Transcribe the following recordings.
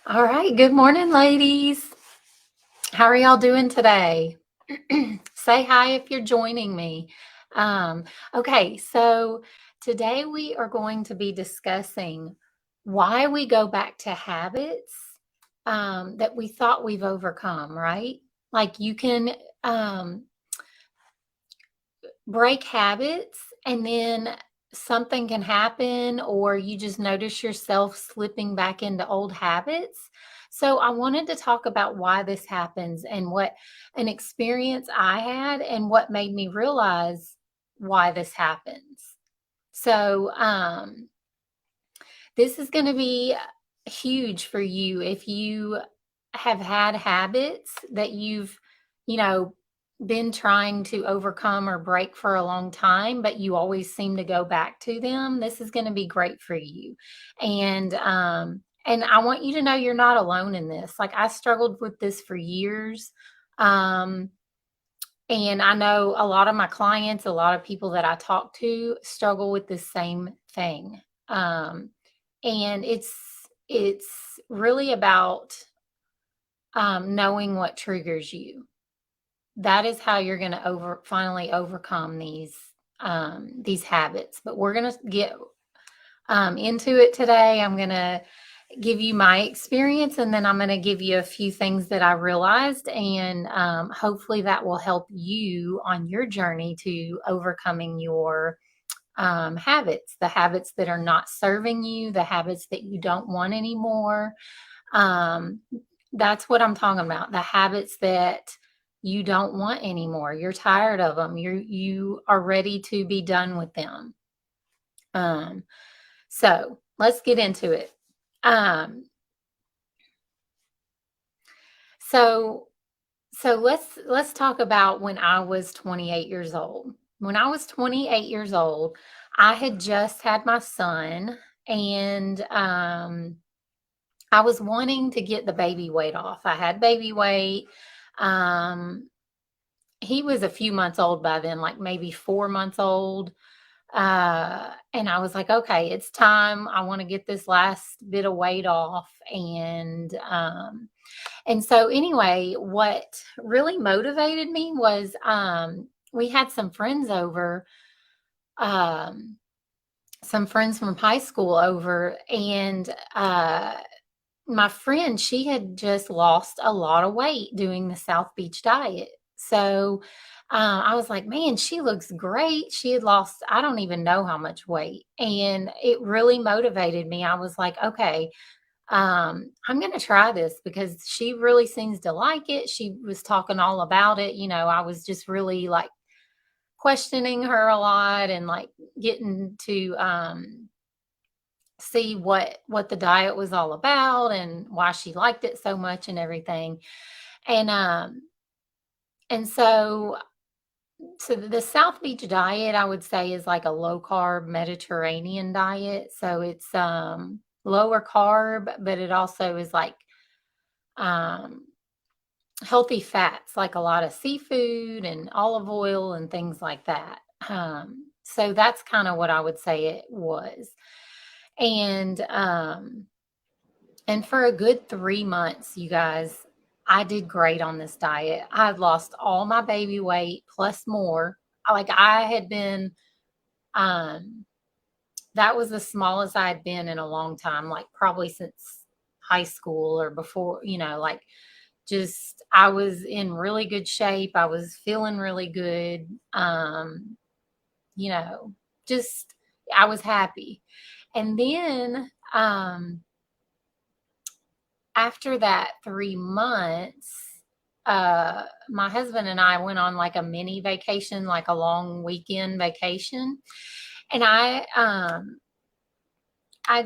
All right. Good morning, ladies. How are y'all doing today? Say hi if you're joining me. Um, okay, so today we are going to be discussing why we go back to habits that we thought we've overcome, right? Like you can um, break habits and then something can happen or you just notice yourself slipping back into old habits. So I wanted to talk about why this happens and what an experience I had and what made me realize why this happens. So this is going to be huge for you if you have had habits that you've, you know, been trying to overcome or break for a long time, but you always seem to go back to them. This is going to be great for you. And I want you to know you're not alone in this. Like I struggled with this for years. Um, and I know a lot of my clients, a lot of people that I talk to struggle with the same thing. Um, and it's really about knowing what triggers you. That is how you're going to finally overcome these habits. But we're going to get into it today. I'm going to give you my experience and then I'm going to give you a few things that I realized, and hopefully that will help you on your journey to overcoming your habits, the habits that are not serving you, the habits that you don't want anymore. Um, that's what I'm talking about. The habits that you don't want anymore. You're tired of them. You are ready to be done with them. Um, so let's get into it. Um, so let's talk about when I was 28 years old. When I was 28 years old, I had just had my son, and I was wanting to get the baby weight off. I had baby weight. Um, he was a few months old by then, like maybe 4 months old. And I was like, okay, it's time. I want to get this last bit of weight off. And so anyway, what really motivated me was we had um, some friends from high school over, and my friend, she had just lost a lot of weight doing the South Beach diet. So I was like, man, she looks great. She had lost, I don't even know how much weight. And it really motivated me. I was like, okay, I'm going to try this because she really seems to like it. She was talking all about it. I was just really like questioning her a lot and like getting to see what the diet was all about and why she liked it so much and everything. And and so the South Beach diet, I would say, is like a low carb Mediterranean diet. So it's lower carb, but it also is like um healthy fats, like a lot of seafood and olive oil and things like that. So that's kind of what I would say it was. And and for a good 3 months, you guys, I did great on this diet. I had lost all my baby weight plus more. Like I had been, um, that was the smallest I had been in a long time, like probably since high school or before, like just I was in really good shape. I was feeling really good. You know, just I was happy. And then after that 3 months, my husband and I went on like a mini vacation, like a long weekend vacation. And I'd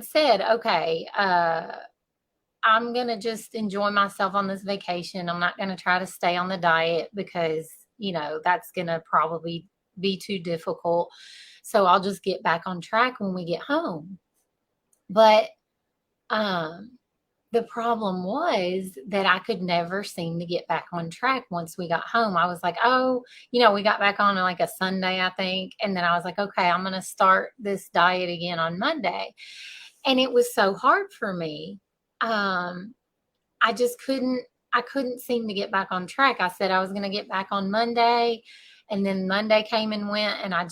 said, okay, I'm gonna just enjoy myself on this vacation. I'm not gonna try to stay on the diet because, that's gonna probably be too difficult. So I'll just get back on track when we get home. But um the problem was that I could never seem to get back on track once we got home. I was like, oh, we got back on like a Sunday, I think. And then I was like, okay, I'm going to start this diet again on Monday. And it was so hard for me. Um, I just couldn't seem to get back on track. I said I was going to get back on Monday, and then Monday came and went, and I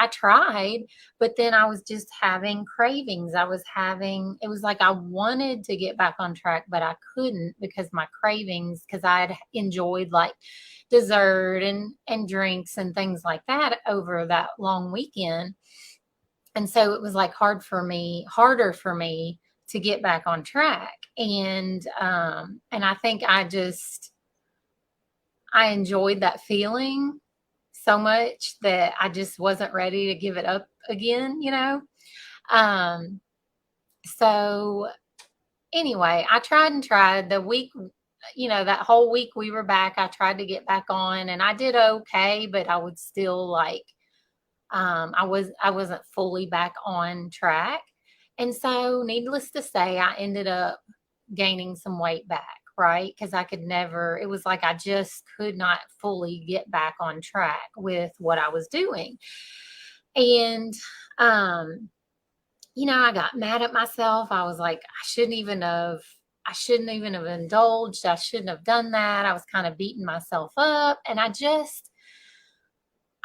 tried, but then I was just having cravings. It was like I wanted to get back on track, but I couldn't because my cravings, because I had enjoyed like dessert and drinks and things like that over that long weekend. And so it was like harder for me to get back on track. And I think I enjoyed that feeling so much that I just wasn't ready to give it up again, you know? Um, so anyway, I tried and tried the week, that whole week we were back, I tried to get back on and I did okay, but I would still like, I wasn't fully back on track. And so needless to say, I ended up gaining some weight back, right? Because I could never, it was like I just could not fully get back on track with what I was doing. And, I got mad at myself. I was like, I shouldn't even have indulged. I shouldn't have done that. I was kind of beating myself up. And I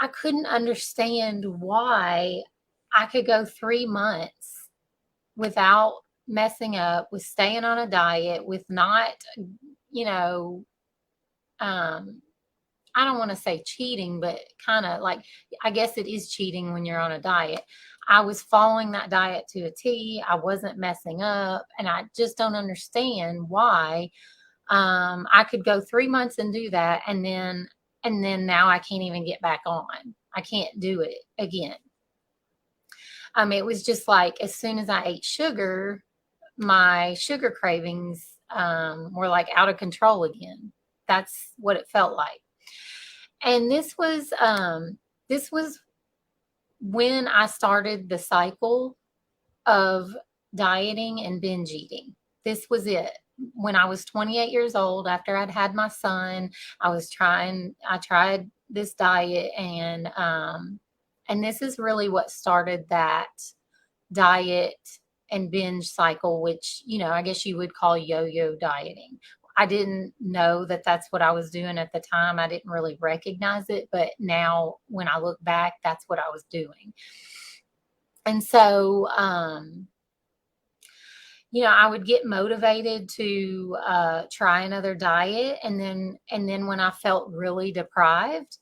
couldn't understand why I could go 3 months without messing up, with staying on a diet, with not, you know, um, I don't want to say cheating, but kind of like, I guess it is cheating when you're on a diet. I was following that diet to a T. I wasn't messing up. And I just don't understand why I could go 3 months and do that. And then now I can't even get back on. I can't do it again. It was just like as soon as I ate sugar, my sugar cravings were like out of control again. That's what it felt like. And this was when I started the cycle of dieting and binge eating. This was it. When I was 28 years old, after I'd had my son, I tried this diet, and this is really what started that diet and binge cycle, which, I guess you would call yo-yo dieting. I didn't know that that's what I was doing at the time. I didn't really recognize it, but now when I look back, that's what I was doing. And so, I would get motivated to try another diet, and then when I felt really deprived,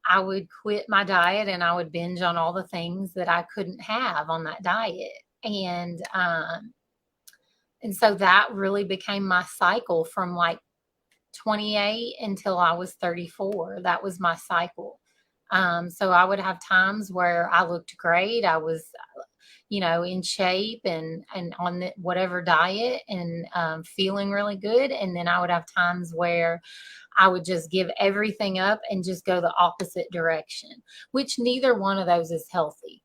I would quit my diet and I would binge on all the things that I couldn't have on that diet. And so that really became my cycle from like 28 until I was 34. That was my cycle. So I would have times where I looked great. I was, in shape and on whatever diet and feeling really good. And then I would have times where I would just give everything up and just go the opposite direction, which neither one of those is healthy.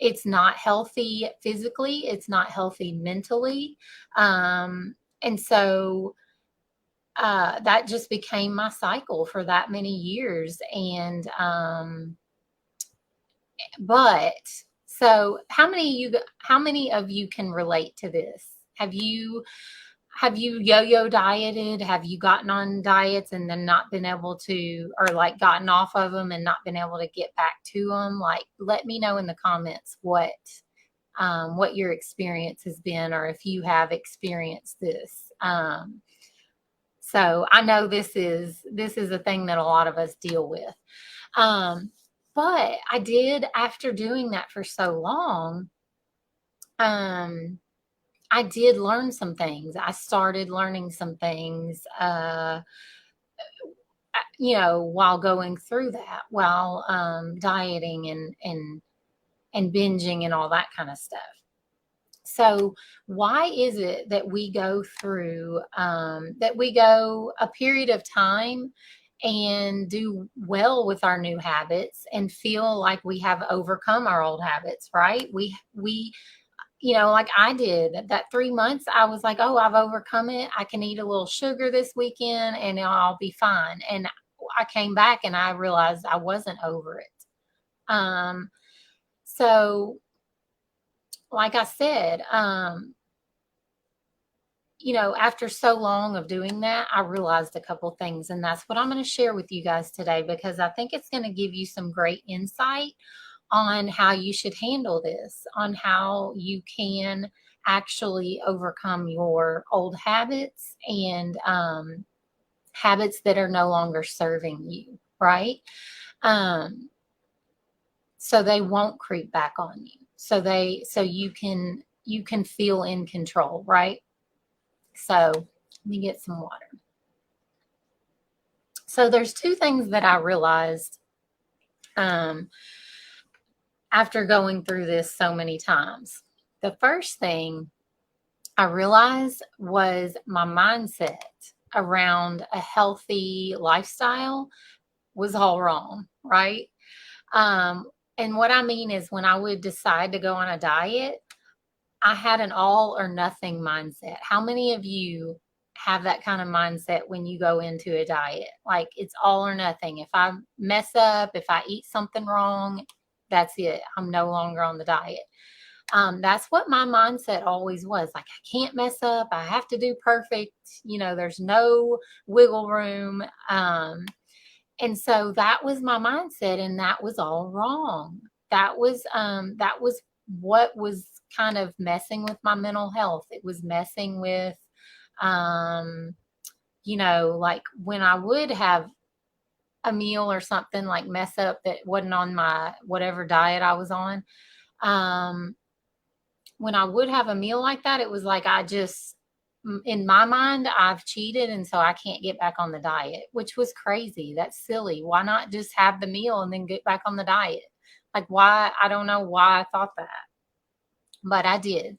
It's not healthy physically. It's not healthy mentally. And so that just became my cycle for that many years. But so how many of you can relate to this? Have you yo-yo dieted? Have you gotten on diets and then not been able to, or like gotten off of them and not been able to get back to them? Like, let me know in the comments what your experience has been, or if you have experienced this. So I know this is a thing that a lot of us deal with. But I did, after doing that for so long, I did learn some things. I started learning some things, while going through that, while dieting and binging and all that kind of stuff. So why is it that we go through a period of time and do well with our new habits and feel like we have overcome our old habits, right? We like I did that 3 months, I was like, oh, I've overcome it. I can eat a little sugar this weekend and I'll be fine. And I came back and I realized I wasn't over it. So like I said, after so long of doing that, I realized a couple things, and that's what I'm going to share with you guys today, because I think it's going to give you some great insight on how you should handle this, on how you can actually overcome your old habits and habits that are no longer serving you, right? So they won't creep back on you. So you can feel in control, right? So let me get some water. So there's two things that I realized after going through this so many times. The first thing I realized was my mindset around a healthy lifestyle was all wrong, right? And what I mean is, when I would decide to go on a diet, I had an all or nothing mindset. How many of you have that kind of mindset when you go into a diet? Like, it's all or nothing. If I mess up, if I eat something wrong, that's it. I'm no longer on the diet. That's what my mindset always was. Like, I can't mess up. I have to do perfect. There's no wiggle room. And so that was my mindset, and that was all wrong. That was what was kind of messing with my mental health. It was messing with, like when I would have a meal or something, like mess up that wasn't on my whatever diet I was on. When I would have a meal like that, it was like in my mind, I've cheated, and so I can't get back on the diet, which was crazy. That's silly. Why not just have the meal and then get back on the diet? Like, why? I don't know why I thought that, but I did.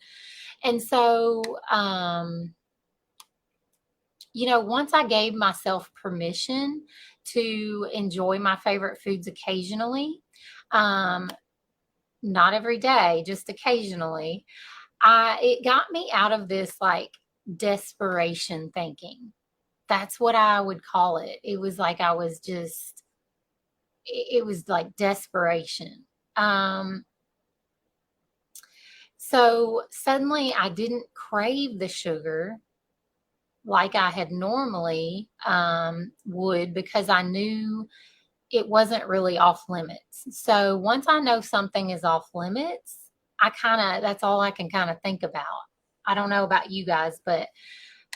And so, once I gave myself permission to enjoy my favorite foods occasionally, not every day, just occasionally, it got me out of this like desperation thinking. That's what I would call it. It was like it was like desperation. So suddenly I didn't crave the sugar like I had normally would, because I knew it wasn't really off limits. So once I know something is off limits, that's all I can kind of think about. I don't know about you guys, but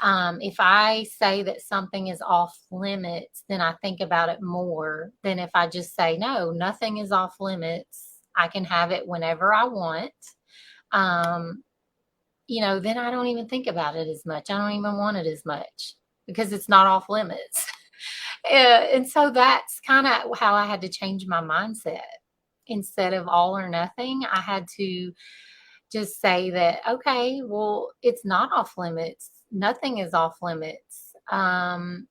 if I say that something is off limits, then I think about it more than if I just say, no, nothing is off limits. I can have it whenever I want. Then I don't even think about it as much. I don't even want it as much because it's not off limits. And so that's kind of how I had to change my mindset. Instead of all or nothing, I had to just say that, okay, well, it's not off limits. Nothing is off limits. And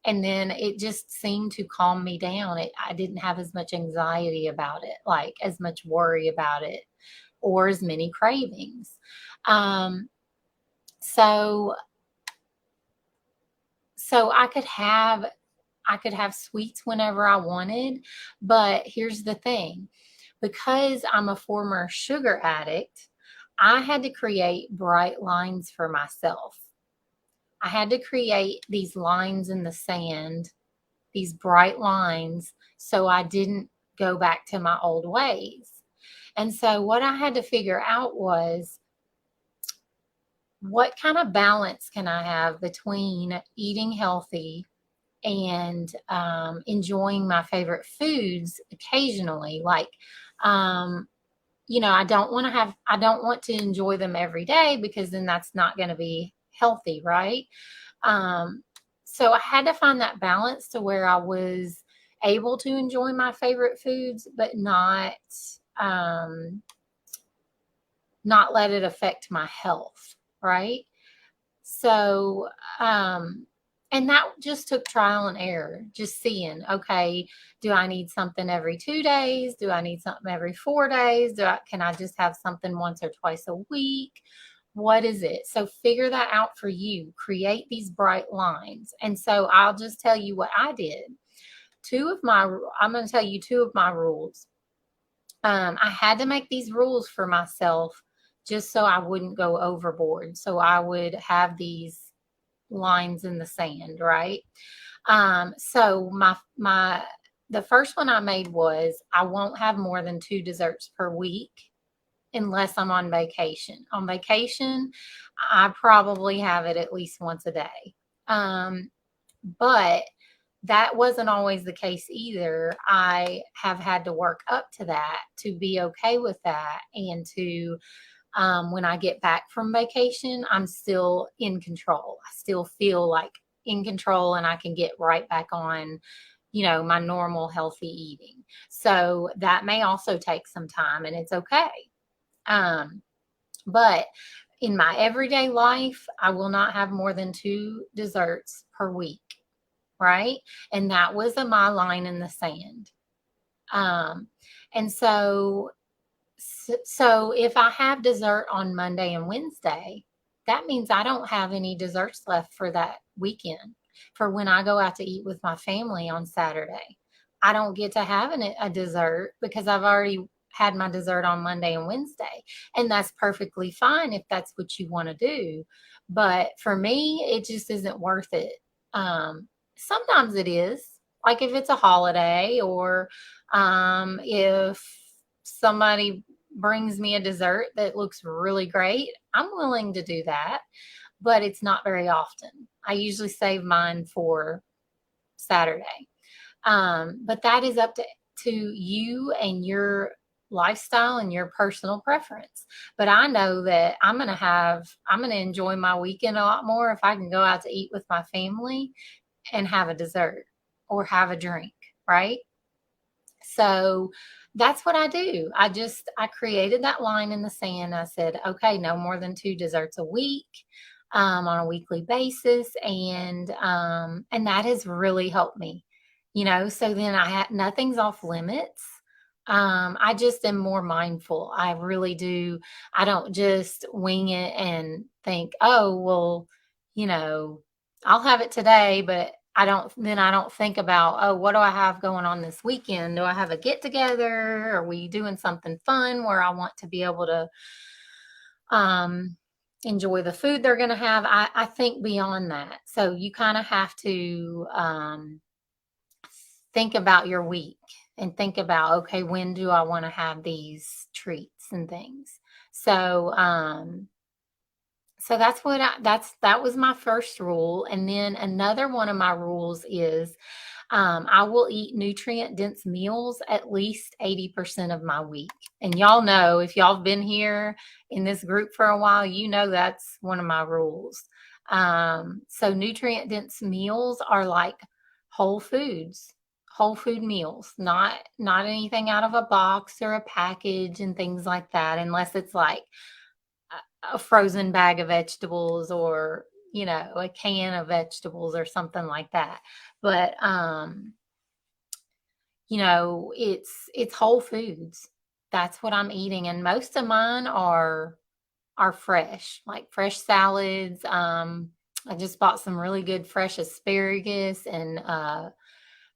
then it just seemed to calm me down. I didn't have as much anxiety about it, like as much worry about it, or as many cravings. So I could have sweets whenever I wanted, but here's the thing. Because I'm a former sugar addict, I had to create bright lines for myself. I had to create these lines in the sand, these bright lines, so I didn't go back to my old ways. And so what I had to figure out was, what kind of balance can I have between eating healthy and enjoying my favorite foods occasionally? Like, I don't want to enjoy them every day, because then that's not going to be healthy, right? So I had to find that balance to where I was able to enjoy my favorite foods, but not let it affect my health, right? So, and that just took trial and error, just seeing, okay, do I need something every 2 days? Do I need something every 4 days? Can I just have something once or twice a week? What is it? So figure that out for you. Create these bright lines. And so I'll just tell you what I did. I'm going to tell you two of my rules. I had to make these rules for myself just so I wouldn't go overboard. So I would have these lines in the sand, right? So the first one I made was I won't have more than 2 desserts per week unless I'm on vacation. On vacation, I probably have it at least once a day. But that wasn't always the case either. I have had to work up to that to be okay with that, and to when I get back from vacation, I'm still in control. I still feel like in control, and I can get right back on, my normal healthy eating. So that may also take some time, and it's okay. Um, but in my everyday life, I will not have more than 2 desserts per week, right? And that was my line in the sand. Um, and so if I have dessert on Monday and Wednesday, that means I don't have any desserts left for that weekend. For when I go out to eat with my family on Saturday, I don't get to have a dessert because I've already had my dessert on Monday and Wednesday. And that's perfectly fine if that's what you want to do. But for me, it just isn't worth it. Sometimes it is, like if it's a holiday, or if somebody brings me a dessert that looks really great, I'm willing to do that, but it's not very often. I usually save mine for Saturday. But that is up to you and your lifestyle and your personal preference. But I know that I'm going to enjoy my weekend a lot more if I can go out to eat with my family and have a dessert or have a drink, right? So that's what I do. I created that line in the sand. I said, okay, no more than 2 desserts a week, on a weekly basis. And that has really helped me, so then nothing's off limits. I just am more mindful. I really do. I don't just wing it and think, oh, well, you know, I'll have it today, but I don't think about, oh, what do I have going on this weekend? Do I have a get together? Are we doing something fun where I want to be able to um, enjoy the food they're going to have? I think beyond that. So you kind of have to think about your week and think about, okay, when do I want to have these treats and things? So, so that was my first rule. And then another one of my rules is I will eat nutrient dense meals at least 80% of my week. And y'all know, if y'all have been here in this group for a while, that's one of my rules. So nutrient dense meals are like whole foods, whole food meals, not anything out of a box or a package and things like that, unless it's like a frozen bag of vegetables, or a can of vegetables or something like that. But it's whole foods. That's what I'm eating, and most of mine are fresh, like fresh salads. I just bought some really good fresh asparagus and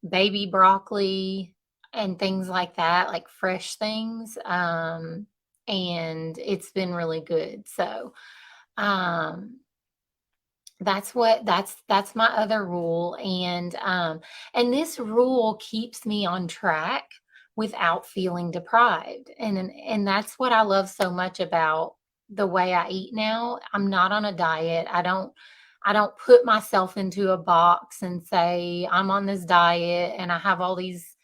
baby broccoli and things like that, like fresh things. And it's been really good. So um that's my other rule. And this rule keeps me on track without feeling deprived. And that's what I love so much about the way I eat now. I'm not on a diet. I don't put myself into a box and say I'm on this diet and I have all these,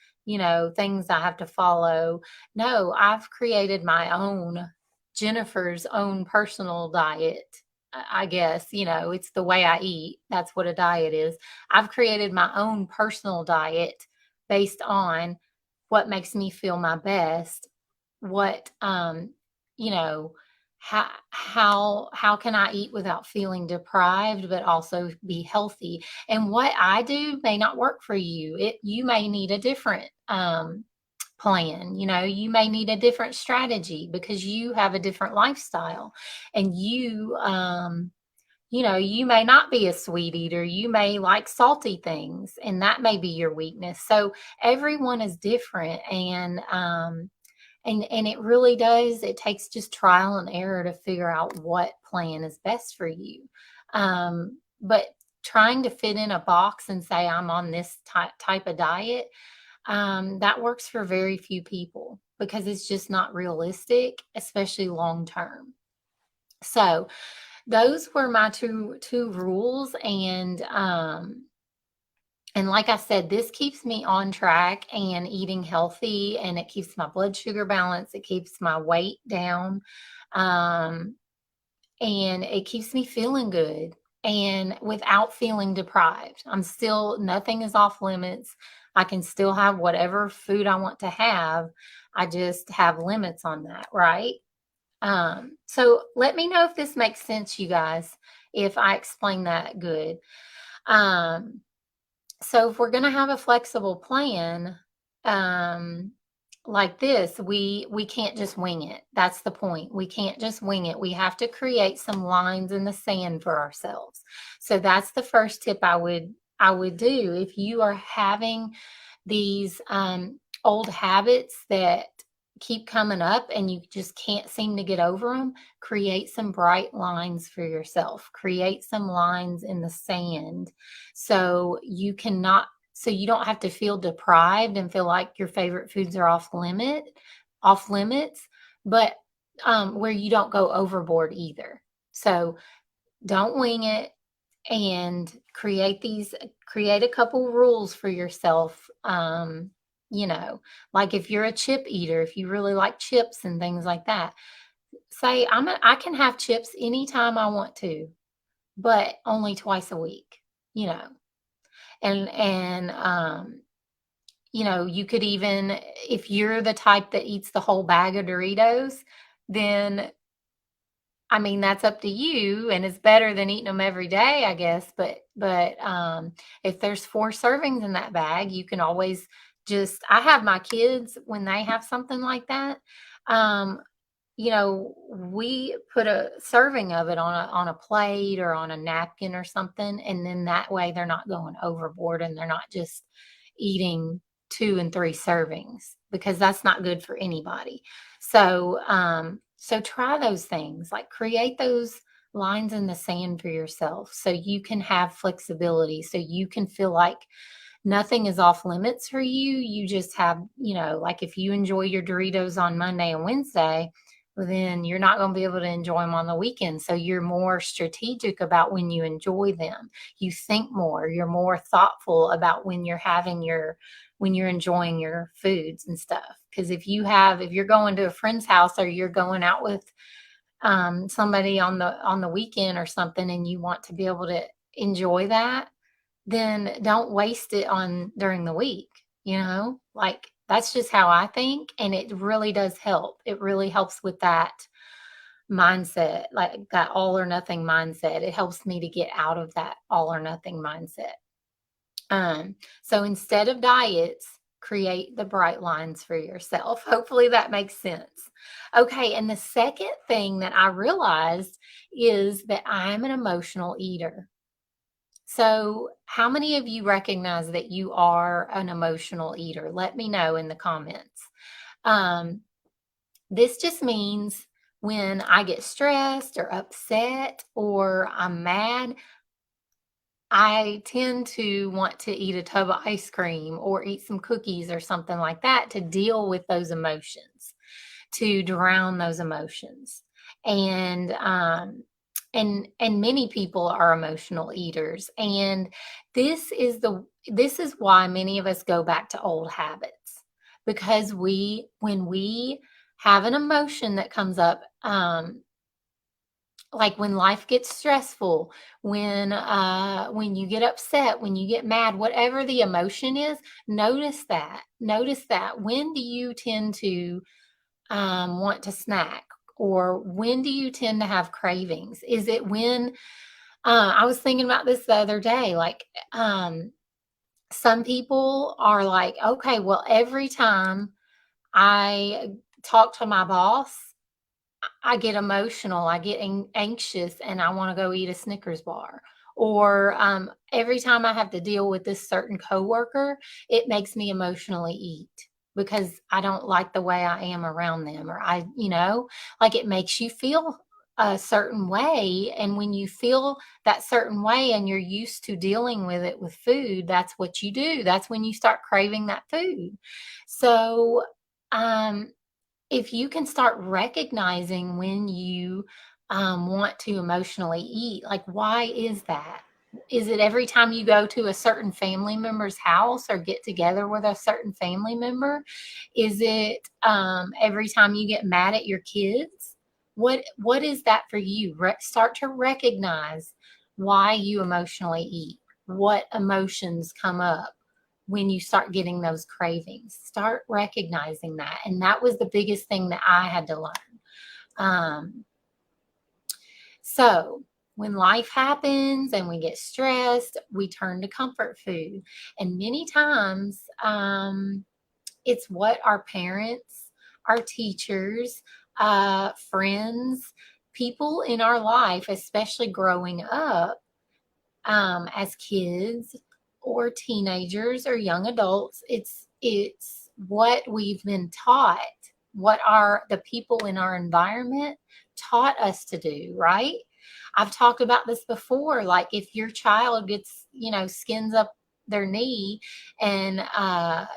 things I have to follow. No, I've created my own, Jennifer's own personal diet. I guess, it's the way I eat. That's what a diet is. I've created my own personal diet based on what makes me feel my best. What, you know, how can I eat without feeling deprived, but also be healthy? And what I do may not work for you. You may need a different plan. You may need a different strategy because you have a different lifestyle, and you may not be a sweet eater. You may like salty things, and that may be your weakness. So everyone is different, And it really does. It takes just trial and error to figure out what plan is best for you. But trying to fit in a box and say I'm on this type of diet, that works for very few people because it's just not realistic, especially long term. So those were my two rules, and like I said, this keeps me on track and eating healthy, and it keeps my blood sugar balance. It keeps my weight down. Um, and it keeps me feeling good and without feeling deprived. Nothing is off limits. I can still have whatever food I want to have. I just have limits on that, right? So let me know if this makes sense, you guys, if I explain that good. Um, so if we're going to have a flexible plan, um, like this, we can't just wing it. That's the point. We can't just wing it. We have to create some lines in the sand for ourselves. So that's the first tip I would do. If you are having these old habits that keep coming up and you just can't seem to get over them, create some bright lines for yourself. Create some lines in the sand so you don't have to feel deprived and feel like your favorite foods are off limits, but where you don't go overboard either. So don't wing it, and create a couple rules for yourself. You know, like if you're a chip eater, if you really like chips and things like that, say I can have chips anytime I want to, but only twice a week, you know. And you could even, if you're the type that eats the whole bag of Doritos, then I mean, that's up to you, and it's better than eating them every day, I guess. But if there's 4 servings in that bag, you can always I have my kids when they have something like that. Um, we put a serving of it on a plate or on a napkin or something, and then that way they're not going overboard and they're not just eating 2 and 3 servings because that's not good for anybody. So try those things, like create those lines in the sand for yourself so you can have flexibility, so you can feel like nothing is off limits for you. You just have, like if you enjoy your Doritos on Monday and Wednesday, well, then you're not going to be able to enjoy them on the weekend. So you're more strategic about when you enjoy them. You think more, you're more thoughtful about when you're enjoying your foods and stuff. Because if you're going to a friend's house or you're going out with somebody on the weekend or something, and you want to be able to enjoy that, then don't waste it on during the week, like that's just how I think. And it really does help. It really helps with that mindset, like that all or nothing mindset. It helps me to get out of that all or nothing mindset. So instead of diets, create the bright lines for yourself. Hopefully that makes sense. Okay. And the second thing that I realized is that I'm an emotional eater. So, how many of you recognize that you are an emotional eater? Let me know in the comments. Um, this just means when I get stressed or upset or I'm mad, I tend to want to eat a tub of ice cream or eat some cookies or something like that to deal with those emotions, to drown those emotions. And many people are emotional eaters, and this is why many of us go back to old habits, because when we have an emotion that comes up, like when life gets stressful, when you get upset, when you get mad, whatever the emotion is, notice that when do you tend to want to snack, or when do you tend to have cravings? Is it when I was thinking about this the other day, like some people are like, okay, well, every time I talk to my boss, I get emotional, I get anxious, and I want to go eat a Snickers bar. Or every time I have to deal with this certain coworker, it makes me emotionally eat. because I don't like the way I am around them, or like it makes you feel a certain way. And when you feel that certain way and you're used to dealing with it with food, that's what you do. That's when you start craving that food. So, um, if you can start recognizing when you want to emotionally eat, like why is that? Is it every time you go to a certain family member's house or get together with a certain family member? Is it every time you get mad at your kids? What is that for you? Start to recognize why you emotionally eat. What emotions come up when you start getting those cravings? Start recognizing that. And that was the biggest thing that I had to learn. Um, so when life happens and we get stressed, we turn to comfort food. And many times, it's what our parents, our teachers, friends, people in our life, especially growing up, as kids or teenagers or young adults. It's what we've been taught, what the people in our environment taught us to do, right? I've talked about this before. Like if your child gets, skins up their knee, and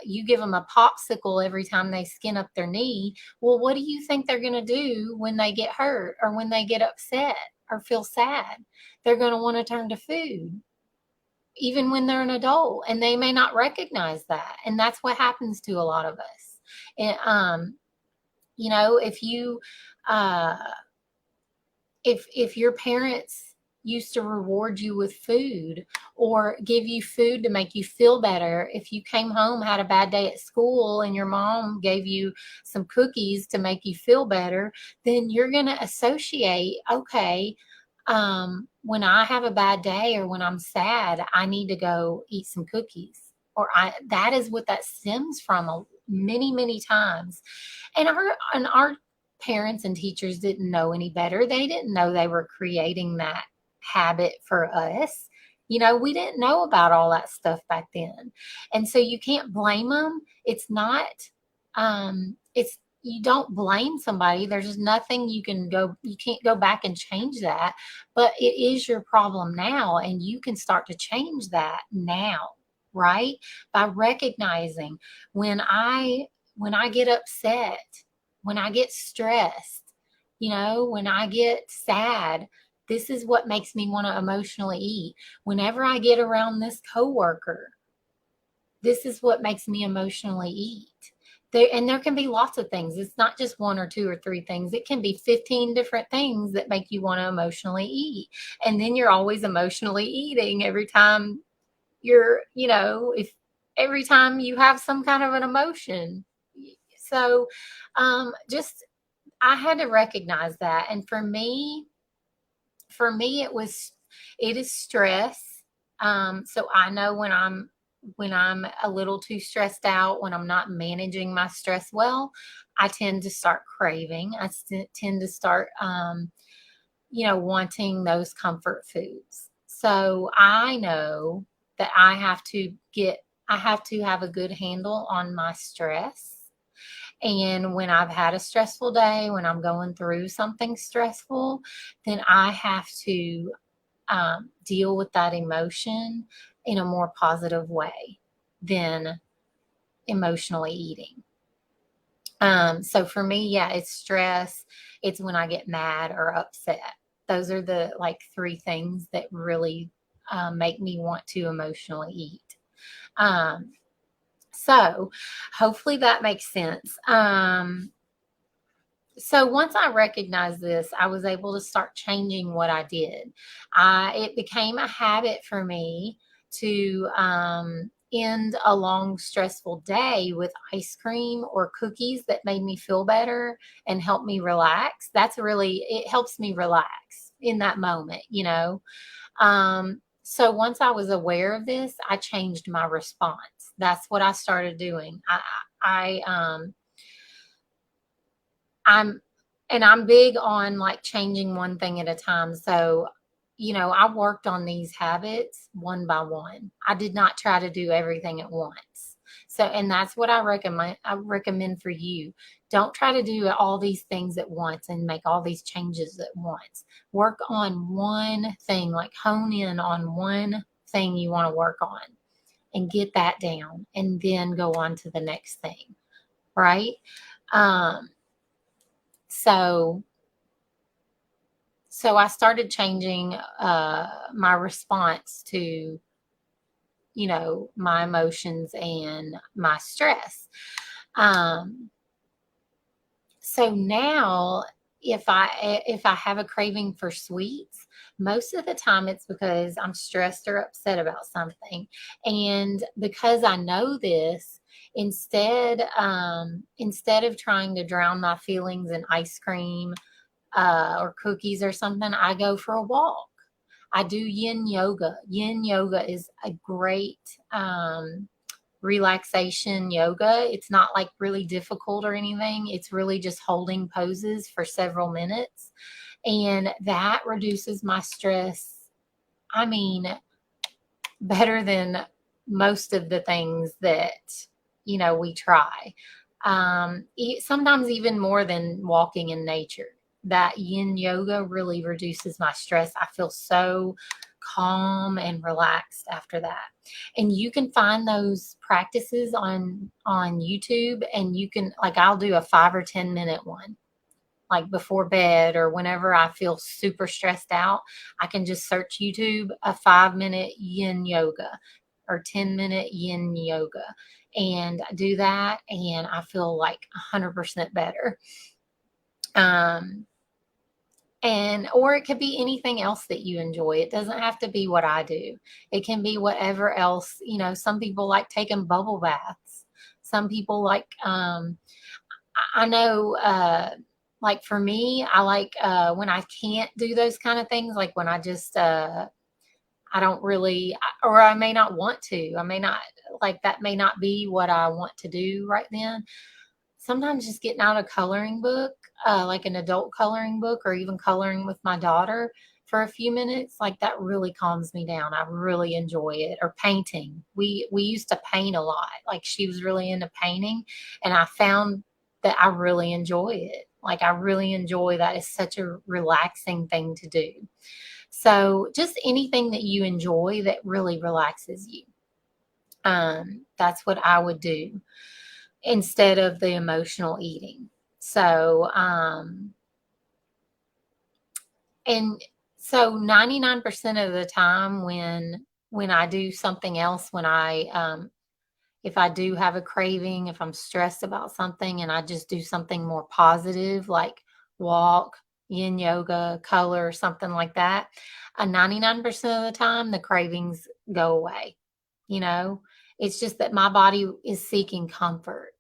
you give them a popsicle every time they skin up their knee, well, what do you think they're going to do when they get hurt or when they get upset or feel sad? They're going to want to turn to food, even when they're an adult, and they may not recognize that. And that's what happens to a lot of us. And, if you, uh, if your parents used to reward you with food or give you food to make you feel better, if you came home, had a bad day at school, and your mom gave you some cookies to make you feel better, then you're going to associate, okay, when I have a bad day or when I'm sad, I need to go eat some cookies. That is what that stems from, many, many times. And our parents and teachers didn't know any better. They didn't know they were creating that habit for us. We didn't know about all that stuff back then. And so you can't blame them. It's you don't blame somebody. There's just nothing you can't go back and change that, but it is your problem now, and you can start to change that now, right? By recognizing when I get upset, when I get stressed, when I get sad, this is what makes me want to emotionally eat. Whenever I get around this coworker, this is what makes me emotionally eat. There can be lots of things. It's not just one or two or three things. It can be 15 different things that make you want to emotionally eat. And then you're always emotionally eating every time if every time you have some kind of an emotion. So, just I had to recognize that. And for me, it is stress. So I know when I'm a little too stressed out, when I'm not managing my stress well, I tend to start craving. I tend to start, wanting those comfort foods. So I know that I have to have a good handle on my stress. And when I've had a stressful day, when I'm going through something stressful, then I have to deal with that emotion in a more positive way than emotionally eating. So for me, yeah, it's stress. It's when I get mad or upset. Those are the like three things that really make me want to emotionally eat. Um, so hopefully that makes sense. So once I recognized this, I was able to start changing what I did. It became a habit for me to end a long, stressful day with ice cream or cookies that made me feel better and help me relax. It helps me relax in that moment. So once I was aware of this, I changed my response. That's what I started doing. I'm and I'm big on like changing one thing at a time. So, I worked on these habits one by one. I did not try to do everything at once. So, and that's what I recommend for you. Don't try to do all these things at once and make all these changes at once. Work on one thing, like hone in on one thing you want to work on and get that down, and then go on to the next thing, right? Um, so so I started changing my response to, my emotions and my stress. Um, so now if I have a craving for sweets, most of the time it's because I'm stressed or upset about something. And because I know this, instead of trying to drown my feelings in ice cream or cookies or something, I go for a walk. I do yin yoga. Yin yoga is a great relaxation yoga. It's not like really difficult or anything. It's really just holding poses for several minutes. And that reduces my stress. I mean, better than most of the things that, we try. Sometimes even more than walking in nature. That yin yoga really reduces my stress. I feel so calm and relaxed after that. And you can find those practices on YouTube, and you can, like, I'll do a 5 or 10 minute one, like before bed or whenever I feel super stressed out. I can just search YouTube a 5 minute yin yoga or 10 minute yin yoga and do that, and I feel like 100% better. Um, or it could be anything else that you enjoy. It doesn't have to be what I do. It can be whatever else. Some people like taking bubble baths. Some people like, I know, like for me, I like when I can't do those kind of things, like when I just, I don't really, or I may not want to. I may not, like, that may not be what I want to do right then. Sometimes just getting out a coloring book, like an adult coloring book, or even coloring with my daughter for a few minutes, like that really calms me down. I really enjoy it. Or painting. We used to paint a lot. Like, she was really into painting, and I found that I really enjoy it. Like, I really enjoy that. It's such a relaxing thing to do. So just anything that you enjoy that really relaxes you. That's what I would do instead of the emotional eating. So, and so 99% of the time when I do something else, if I do have a craving, if I'm stressed about something and I just do something more positive, like walk, yin yoga, color, something like that, 99% of the time the cravings go away. You know, it's just that my body is seeking comfort.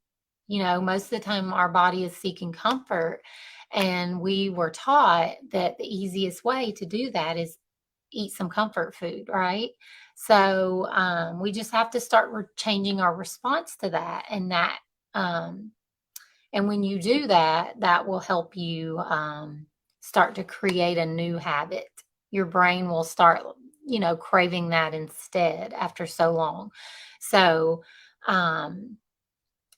Most of the time our body is seeking comfort, and we were taught that the easiest way to do that is eat some comfort food, right? So we just have to start changing our response to that, um, and when you do that, that will help you start to create a new habit. Your brain will start, craving that instead after so long. So, um,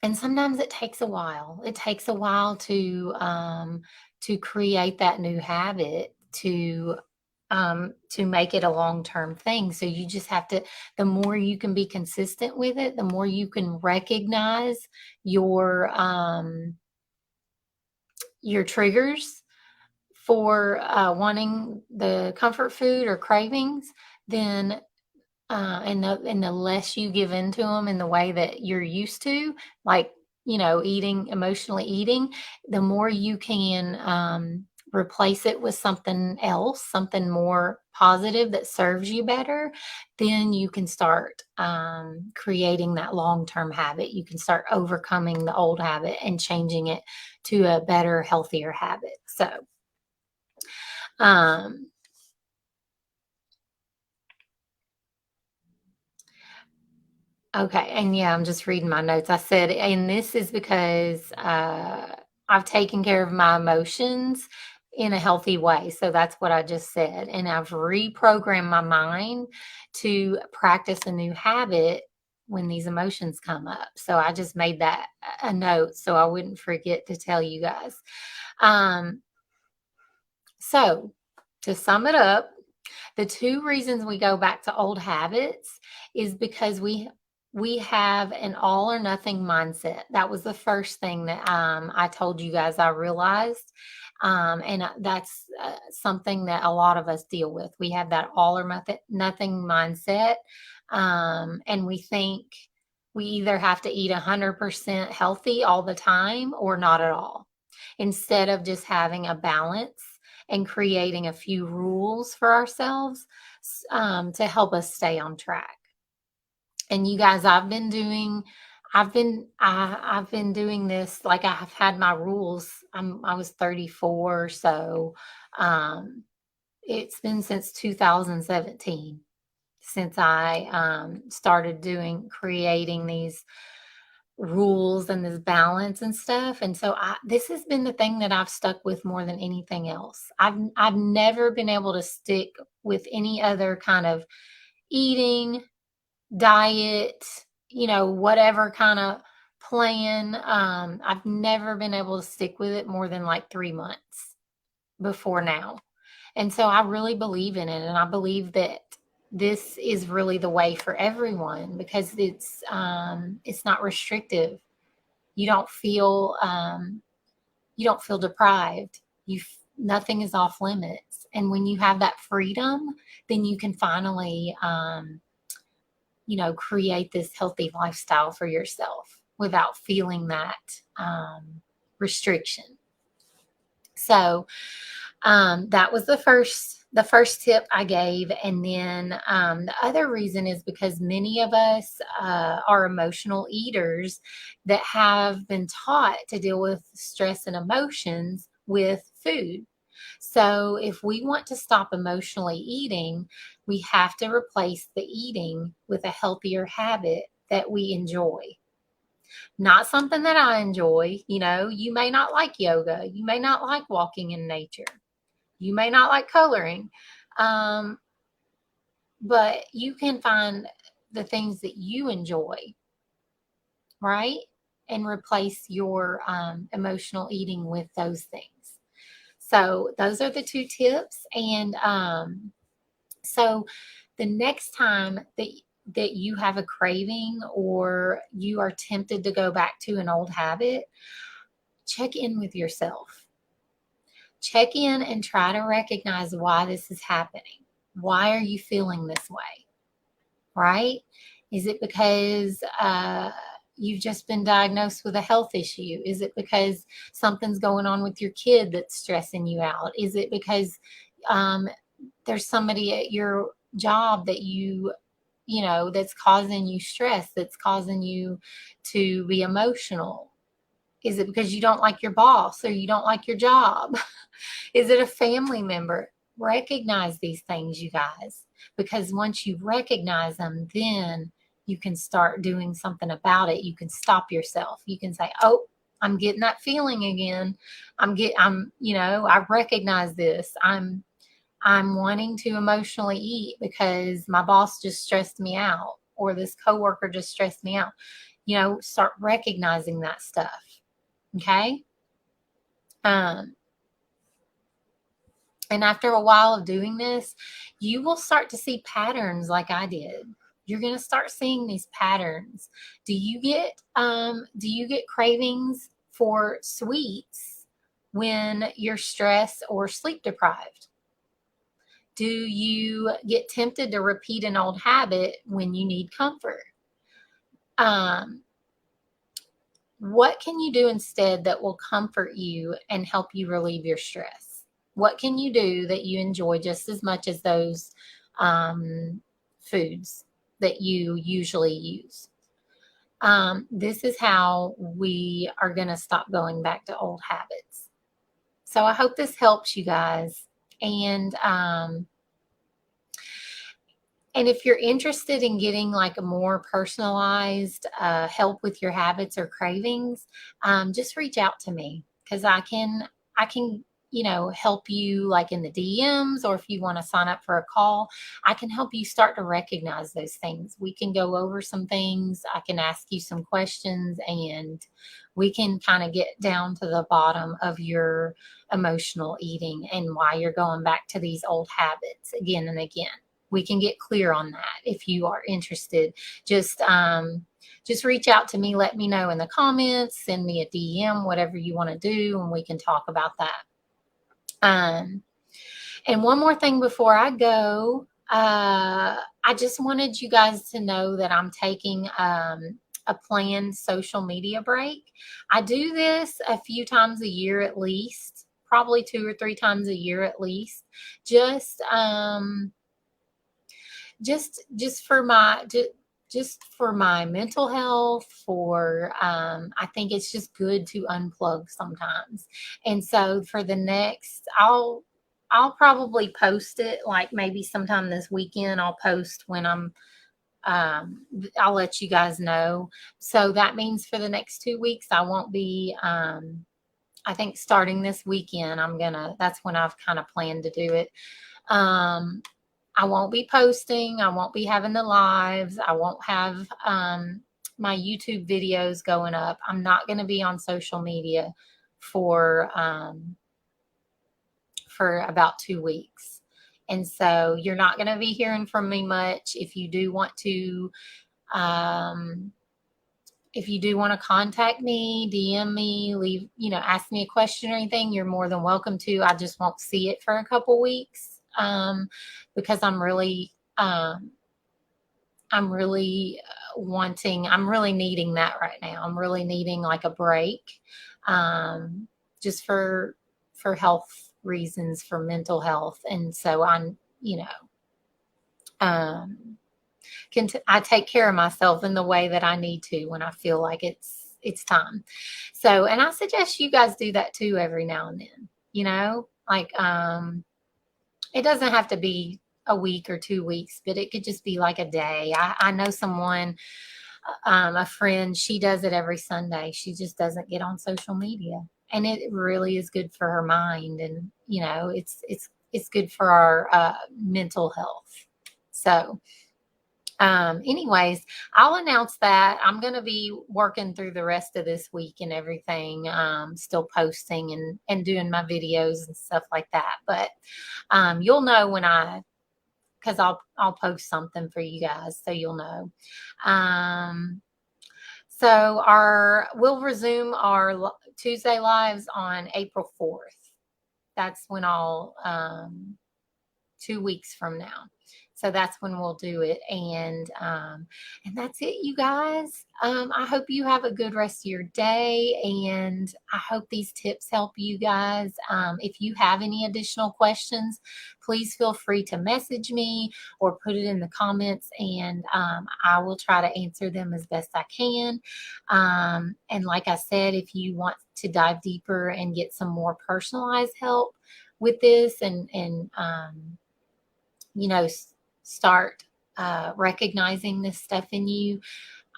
and sometimes it takes a while. It takes a while to create that new habit, to make it a long-term thing. So you just have to, the more you can be consistent with it, the more you can recognize your triggers for wanting the comfort food or cravings, then and the less you give into them in the way that you're used to, like, emotionally eating, the more you can replace it with something else, something more positive that serves you better. Then you can start creating that long-term habit. You can start overcoming the old habit and changing it to a better, healthier habit. So, um, okay, and yeah, I'm just reading my notes. I said, and this is because I've taken care of my emotions in a healthy way. So that's what I just said. And I've reprogrammed my mind to practice a new habit when these emotions come up. So I just made that a note so I wouldn't forget to tell you guys. So to sum it up, the two reasons we go back to old habits is because we have an all or nothing mindset. That was the first thing that I told you guys I realized. And that's something that a lot of us deal with. We have that all or nothing mindset. And we think we either have to eat 100% healthy all the time or not at all, instead of just having a balance and creating a few rules for ourselves to help us stay on track. And you guys, I've been doing this, like I've had my rules. I was 34, so it's been since 2017 since I started creating these rules and this balance and stuff. And so this has been the thing that I've stuck with more than anything else. I've never been able to stick with any other kind of eating, diet, whatever kind of plan. I've never been able to stick with it more than like 3 months before now. And so I really believe in it, and I believe that this is really the way for everyone, because it's not restrictive. You don't feel deprived. Nothing is off limits. And when you have that freedom, then you can finally create this healthy lifestyle for yourself without feeling that restriction. So that was the first tip I gave. And then the other reason is because many of us are emotional eaters that have been taught to deal with stress and emotions with food. So if we want to stop emotionally eating, we have to replace the eating with a healthier habit that we enjoy. Not something that I enjoy. You may not like yoga. You may not like walking in nature. You may not like coloring. But you can find the things that you enjoy, right? And replace your emotional eating with those things. So those are the two tips. And so the next time that you have a craving or you are tempted to go back to an old habit, check in with yourself. Check in and try to recognize why this is happening. Why are you feeling this way? Right? Is it because you've just been diagnosed with a health issue? Is it because something's going on with your kid that's stressing you out? Is it because there's somebody at your job that that's causing you stress, that's causing you to be emotional? Is it because you don't like your boss or you don't like your job? Is it a family member? Recognize these things, you guys, because once you recognize them, then you can start doing something about it. You can stop yourself. You can say, "Oh, I'm getting that feeling again. I recognize this. I'm wanting to emotionally eat because my boss just stressed me out, or this coworker just stressed me out." Start recognizing that stuff. Okay. And after a while of doing this, you will start to see patterns like I did. You're going to start seeing these patterns. Do you get cravings for sweets when you're stressed or sleep deprived? Do you get tempted to repeat an old habit when you need comfort? What can you do instead that will comfort you and help you relieve your stress? What can you do that you enjoy just as much as those foods that you usually use? This is how we are going to stop going back to old habits. So I hope this helps you guys. And if you're interested in getting like a more personalized help with your habits or cravings, just reach out to me, because I can help you like in the DMs, or if you want to sign up for a call, I can help you start to recognize those things. We can go over some things. I can ask you some questions, and we can kind of get down to the bottom of your emotional eating and why you're going back to these old habits again and again. We can get clear on that if you are interested. Just reach out to me, let me know in the comments, send me a DM, whatever you want to do, and we can talk about that. And one more thing before I go, I just wanted you guys to know that I'm taking a planned social media break. I do this a few times a year at least, probably 2 or 3 times a year at least, just for my mental health, I think it's just good to unplug sometimes. And so for the next, I'll probably post it like maybe sometime this weekend. I'll post when I'll let you guys know. So that means for the next 2 weeks, I won't be, I think starting this weekend, that's when I've kind of planned to do it. I won't be posting. I won't be having the lives. I won't have my YouTube videos going up. I'm not going to be on social media for about 2 weeks. And so you're not going to be hearing from me much. If you do want to contact me, DM me, leave, ask me a question or anything, you're more than welcome to. I just won't see it for a couple weeks. Because I'm really needing that right now. I'm really needing like a break, just for health reasons, for mental health. And so I take care of myself in the way that I need to when I feel like it's time. So, and I suggest you guys do that too every now and then, like, it doesn't have to be a week or 2 weeks, but it could just be like a day. I know someone, a friend, she does it every Sunday. She just doesn't get on social media, and it really is good for her mind. And, it's good for our mental health. So, anyways, I'll announce that I'm going to be working through the rest of this week and everything, still posting and doing my videos and stuff like that. But you'll know because I'll post something for you guys, so you'll know. So we'll resume our Tuesday lives on April 4th. That's when 2 weeks from now. So that's when we'll do it. And that's it, you guys. I hope you have a good rest of your day, and I hope these tips help you guys. If you have any additional questions, please feel free to message me or put it in the comments, and I will try to answer them as best I can. And like I said, if you want to dive deeper and get some more personalized help with this, and start recognizing this stuff in you,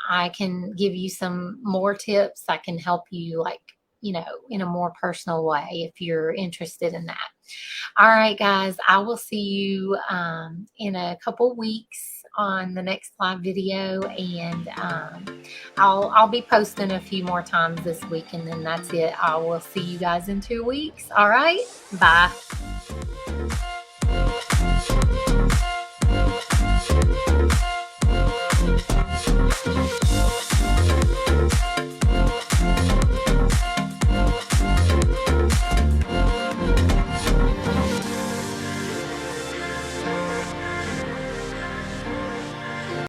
I can give you some more tips. I can help you, like, in a more personal way if you're interested in that. All right, guys, I will see you in a couple weeks on the next live video, and I'll be posting a few more times this week, and then that's it. I will see you guys in 2 weeks. All right, bye.